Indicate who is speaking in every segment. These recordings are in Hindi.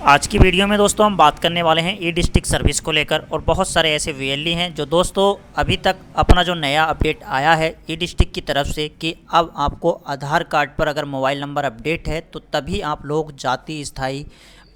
Speaker 1: आज की वीडियो में दोस्तों हम बात करने वाले हैं ई डिस्ट्रिक्ट सर्विस को लेकर। और बहुत सारे ऐसे वीएलई हैं जो दोस्तों अभी तक अपना जो नया अपडेट आया है ई डिस्ट्रिक्ट की तरफ से कि अब आपको आधार कार्ड पर अगर मोबाइल नंबर अपडेट है तो तभी आप लोग जाति, स्थायी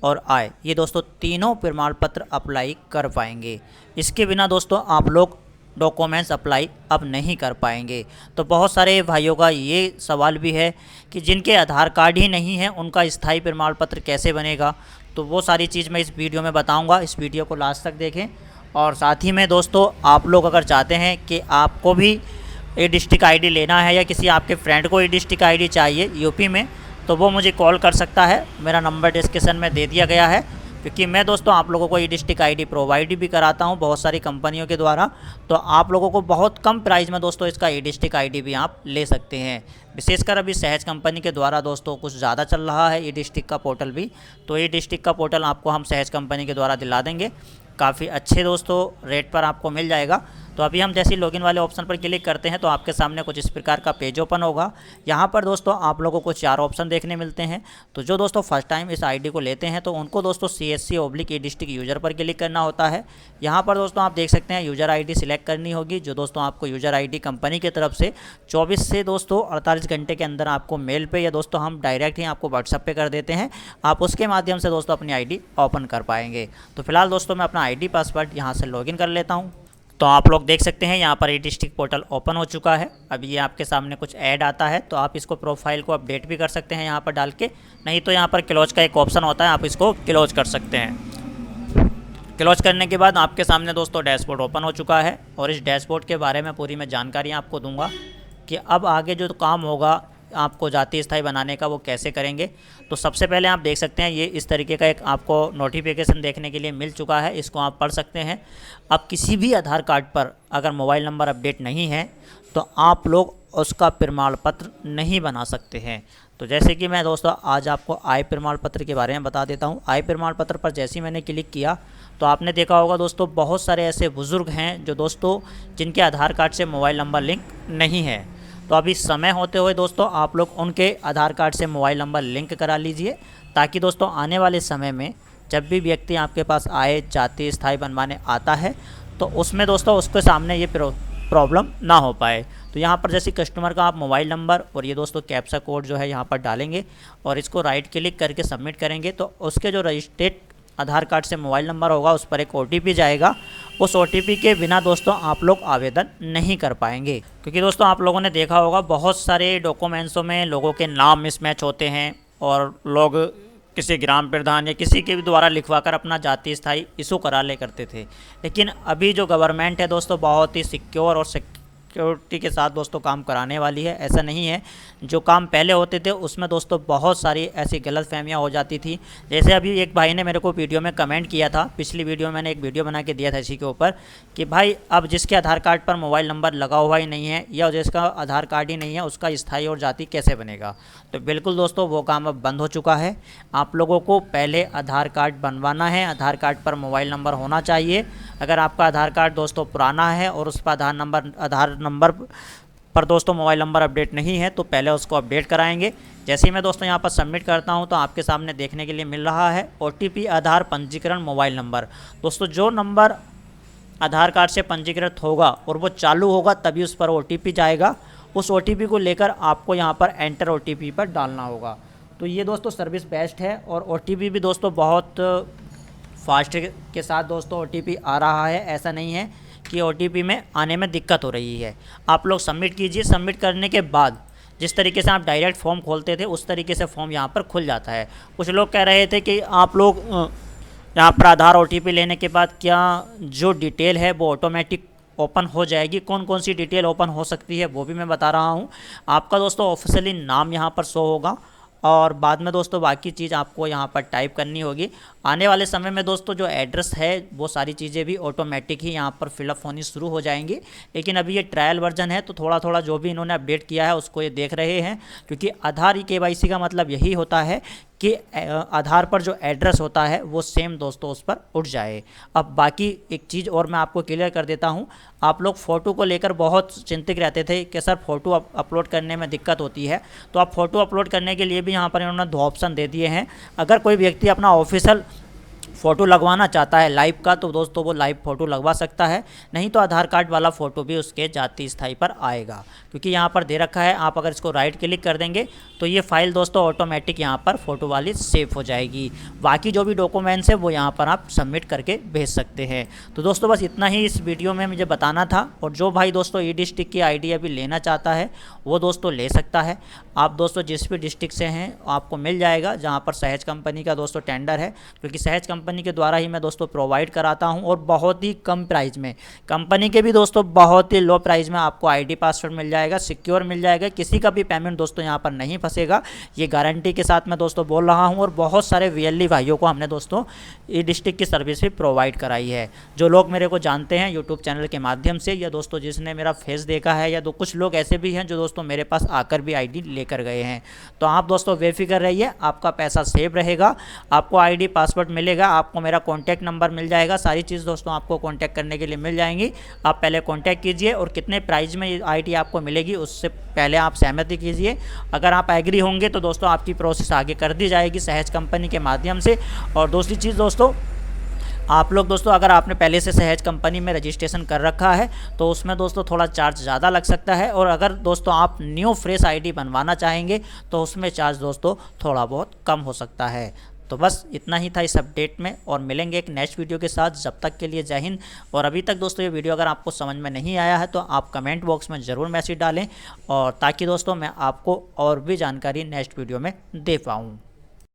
Speaker 1: और आय, ये दोस्तों तीनों प्रमाण पत्र अप्लाई कर पाएंगे। इसके बिना दोस्तों आप लोग डॉक्यूमेंट्स अप्लाई अब नहीं कर पाएंगे। तो बहुत सारे भाइयों का ये सवाल भी है कि जिनके आधार कार्ड ही नहीं है उनका स्थायी प्रमाण पत्र कैसे बनेगा। तो वो सारी चीज़ मैं इस वीडियो में बताऊंगा, इस वीडियो को लास्ट तक देखें। और साथ ही में दोस्तों आप लोग अगर चाहते हैं कि आपको भी ई डिस्ट्रिक्ट आईडी लेना है या किसी आपके फ्रेंड को ई डिस्ट्रिक्ट आईडी चाहिए यूपी में, तो वो मुझे कॉल कर सकता है। मेरा नंबर डिस्क्रिप्शन में दे दिया गया है, क्योंकि मैं दोस्तों आप लोगों को ई डिस्ट्रिक्ट आईडी प्रोवाइड भी कराता हूं बहुत सारी कंपनियों के द्वारा। तो आप लोगों को बहुत कम प्राइस में दोस्तों इसका ई डिस्ट्रिक्ट आईडी भी आप ले सकते हैं। विशेषकर अभी सहज कंपनी के द्वारा दोस्तों कुछ ज़्यादा चल रहा है ई डिस्ट्रिक्ट का पोर्टल भी। तो ई डिस्ट्रिक्ट का पोर्टल आपको हम सहज कंपनी के द्वारा दिला देंगे, काफ़ी अच्छे दोस्तों रेट पर आपको मिल जाएगा। तो अभी हम जैसे लॉगिन वाले ऑप्शन पर क्लिक करते हैं तो आपके सामने कुछ इस प्रकार का पेज ओपन होगा। यहाँ पर दोस्तों आप लोगों को 4 ऑप्शन देखने मिलते हैं। तो जो दोस्तों फर्स्ट टाइम इस आईडी को लेते हैं तो उनको दोस्तों CSC/ई डिस्ट्रिक्ट यूज़र पर क्लिक करना होता है। यहाँ पर दोस्तों आप देख सकते हैं यूज़र आईडी सिलेक्ट करनी होगी, जो दोस्तों आपको यूज़र आईडी कंपनी की तरफ से 24 से दोस्तों 48 घंटे के अंदर आपको मेल पे या दोस्तों हम डायरेक्ट ही आपको व्हाट्सएप पे कर देते हैं। आप उसके माध्यम से दोस्तों अपनी आईडी ओपन कर पाएंगे। तो फिलहाल दोस्तों मैं अपना आईडी पासवर्ड यहाँ से लॉगिन कर लेता हूँ। तो आप लोग देख सकते हैं यहाँ पर ई डिस्ट्रिक्ट पोर्टल ओपन हो चुका है। अभी ये आपके सामने कुछ ऐड आता है, तो आप इसको प्रोफाइल को अपडेट भी कर सकते हैं यहाँ पर डाल के, नहीं तो यहाँ पर क्लोज का एक ऑप्शन होता है, आप इसको क्लोज कर सकते हैं। क्लोज करने के बाद आपके सामने दोस्तों डैशबोर्ड ओपन हो चुका है। और इस डैशबोर्ड के बारे में पूरी मैं जानकारी आपको दूंगा कि अब आगे जो काम होगा आपको जाति स्थायी बनाने का वो कैसे करेंगे। तो सबसे पहले आप देख सकते हैं ये इस तरीके का एक आपको नोटिफिकेशन देखने के लिए मिल चुका है, इसको आप पढ़ सकते हैं। अब किसी भी आधार कार्ड पर अगर मोबाइल नंबर अपडेट नहीं है तो आप लोग उसका प्रमाण पत्र नहीं बना सकते हैं। तो जैसे कि मैं दोस्तों आज आपको आय प्रमाण पत्र के बारे में बता देता हूँ। आय प्रमाण पत्र पर जैसे ही मैंने क्लिक किया तो आपने देखा होगा दोस्तों बहुत सारे ऐसे बुज़ुर्ग हैं जो दोस्तों जिनके आधार कार्ड से मोबाइल नंबर लिंक नहीं है। तो अभी समय होते हुए दोस्तों आप लोग उनके आधार कार्ड से मोबाइल नंबर लिंक करा लीजिए, ताकि दोस्तों आने वाले समय में जब भी व्यक्ति आपके पास आए जाति स्थायी बनवाने आता है तो उसमें दोस्तों उसके सामने ये प्रॉब्लम ना हो पाए। तो यहाँ पर जैसे कस्टमर का आप मोबाइल नंबर और ये दोस्तों कैप्चा कोड जो है यहाँ पर डालेंगे और इसको राइट क्लिक करके सबमिट करेंगे तो उसके जो रजिस्टर्ड आधार कार्ड से मोबाइल नंबर होगा उस पर एक OTP जाएगा। उस OTP के बिना दोस्तों आप लोग आवेदन नहीं कर पाएंगे, क्योंकि दोस्तों आप लोगों ने देखा होगा बहुत सारे डॉक्यूमेंट्सों में लोगों के नाम मिसमैच होते हैं और लोग किसी ग्राम प्रधान या किसी के भी द्वारा लिखवाकर अपना जाति स्थायी इशू करा ले करते थे। लेकिन अभी जो गवर्नमेंट है दोस्तों बहुत ही सिक्योर और सिक्योरिटी के साथ दोस्तों काम कराने वाली है। ऐसा नहीं है जो काम पहले होते थे उसमें दोस्तों बहुत सारी ऐसी गलतफहमियां हो जाती थी। जैसे अभी एक भाई ने मेरे को वीडियो में कमेंट किया था, पिछली वीडियो में मैंने एक वीडियो बना के दिया था इसी के ऊपर कि भाई अब जिसके आधार कार्ड पर मोबाइल नंबर लगा हुआ ही नहीं है या जिसका आधार कार्ड ही नहीं है उसका स्थायी और जाति कैसे बनेगा। तो बिल्कुल दोस्तों वो काम अब बंद हो चुका है। आप लोगों को पहले आधार कार्ड बनवाना है, आधार कार्ड पर मोबाइल नंबर होना चाहिए। अगर आपका आधार कार्ड दोस्तों पुराना है और उस पर आधार नंबर पर दोस्तों मोबाइल नंबर अपडेट नहीं है तो पहले उसको अपडेट कराएंगे। जैसे ही मैं दोस्तों यहाँ पर सबमिट करता हूँ तो आपके सामने देखने के लिए मिल रहा है OTP आधार पंजीकरण मोबाइल नंबर। दोस्तों जो नंबर आधार कार्ड से पंजीकृत होगा और वो चालू होगा तभी उस पर OTP जाएगा। उस OTP को लेकर आपको यहाँ पर एंटर OTP पर डालना होगा। तो ये दोस्तों सर्विस बेस्ट है और OTP भी दोस्तों बहुत फास्ट के साथ दोस्तों OTP आ रहा है। ऐसा नहीं है कि OTP में आने में दिक्कत हो रही है। आप लोग सबमिट कीजिए, सबमिट करने के बाद जिस तरीके से आप डायरेक्ट फॉर्म खोलते थे उस तरीके से फॉर्म यहाँ पर खुल जाता है। कुछ लोग कह रहे थे कि आप लोग यहाँ पर आधार OTP लेने के बाद क्या जो डिटेल है वो ऑटोमेटिक ओपन हो जाएगी। कौन कौन सी डिटेल ओपन हो सकती है वो भी मैं बता रहा हूँ। आपका दोस्तों ऑफिशियली नाम यहाँ पर शो होगा और बाद में दोस्तों बाकी चीज़ आपको यहाँ पर टाइप करनी होगी। आने वाले समय में दोस्तों जो एड्रेस है वो सारी चीज़ें भी ऑटोमेटिक ही यहाँ पर फिलअप होनी शुरू हो जाएंगी। लेकिन अभी ये ट्रायल वर्जन है तो थोड़ा थोड़ा जो भी इन्होंने अपडेट किया है उसको ये देख रहे हैं, क्योंकि आधार KYC का मतलब यही होता है कि आधार पर जो एड्रेस होता है वो सेम दोस्तों उस पर उठ जाए। अब बाकी एक चीज़ और मैं आपको क्लियर कर देता हूँ। आप लोग फ़ोटो को लेकर बहुत चिंतित रहते थे कि सर फ़ोटो अपलोड करने में दिक्कत होती है, तो आप फ़ोटो अपलोड करने के लिए भी यहाँ पर इन्होंने 2 ऑप्शन दे दिए हैं। अगर कोई व्यक्ति अपना ऑफिशियल फ़ोटो लगवाना चाहता है लाइव का, तो दोस्तों वो लाइव फ़ोटो लगवा सकता है, नहीं तो आधार कार्ड वाला फ़ोटो भी उसके जाति स्थाई पर आएगा। क्योंकि यहाँ पर दे रखा है, आप अगर इसको राइट क्लिक कर देंगे तो ये फ़ाइल दोस्तों ऑटोमेटिक यहाँ पर फ़ोटो वाली सेव हो जाएगी। बाकी जो भी डॉक्यूमेंट्स है वो यहाँ पर आप सबमिट करके भेज सकते हैं। तो दोस्तों बस इतना ही इस वीडियो में मुझे बताना था। और जो भाई दोस्तों ई डिस्ट्रिक्ट की आईडी अभी लेना चाहता है वो दोस्तों ले सकता है। आप दोस्तों जिस भी डिस्ट्रिक्ट से हैं आपको मिल जाएगा, जहाँ पर सहज कंपनी का दोस्तों टेंडर है, क्योंकि सहज कंपनी के द्वारा ही मैं दोस्तों प्रोवाइड कराता हूं और बहुत ही कम प्राइस में। कंपनी के भी दोस्तों बहुत ही लो प्राइस में आपको आईडी पासवर्ड मिल जाएगा, सिक्योर मिल जाएगा, किसी का भी पेमेंट दोस्तों यहां पर नहीं फंसेगा, ये गारंटी के साथ मैं दोस्तों बोल रहा हूं। और बहुत सारे वीएलई भाइयों को हमने दोस्तों ई डिस्ट्रिक्ट की सर्विस भी प्रोवाइड कराई है। जो लोग मेरे को जानते हैं यूट्यूब चैनल के माध्यम से, या दोस्तों जिसने मेरा फेस देखा है, या तो कुछ लोग ऐसे भी हैं जो दोस्तों मेरे पास आकर भी आईडी लेकर गए हैं। तो आप दोस्तों बेफिक्र रहिए, आपका पैसा सेव रहेगा, आपको आईडी पासवर्ड मिलेगा, आपको मेरा कॉन्टैक्ट नंबर मिल जाएगा, सारी चीज़ दोस्तों आपको कॉन्टैक्ट करने के लिए मिल जाएंगी। आप पहले कॉन्टैक्ट कीजिए और कितने प्राइस में आईडी आपको मिलेगी उससे पहले आप सहमति कीजिए। अगर आप एग्री होंगे तो दोस्तों आपकी प्रोसेस आगे कर दी जाएगी सहज कंपनी के माध्यम से। और दूसरी चीज़ दोस्तों, आप लोग दोस्तों अगर आपने पहले से सहज कंपनी में रजिस्ट्रेशन कर रखा है तो उसमें दोस्तों थोड़ा चार्ज ज़्यादा लग सकता है। और अगर दोस्तों आप न्यू फ्रेश आईडी बनवाना चाहेंगे तो उसमें चार्ज दोस्तों थोड़ा बहुत कम हो सकता है। तो बस इतना ही था इस अपडेट में, और मिलेंगे एक नेक्स्ट वीडियो के साथ। जब तक के लिए जय हिंद। और अभी तक दोस्तों ये वीडियो अगर आपको समझ में नहीं आया है तो आप कमेंट बॉक्स में ज़रूर मैसेज डालें, और ताकि दोस्तों मैं आपको और भी जानकारी नेक्स्ट वीडियो में दे पाऊँ।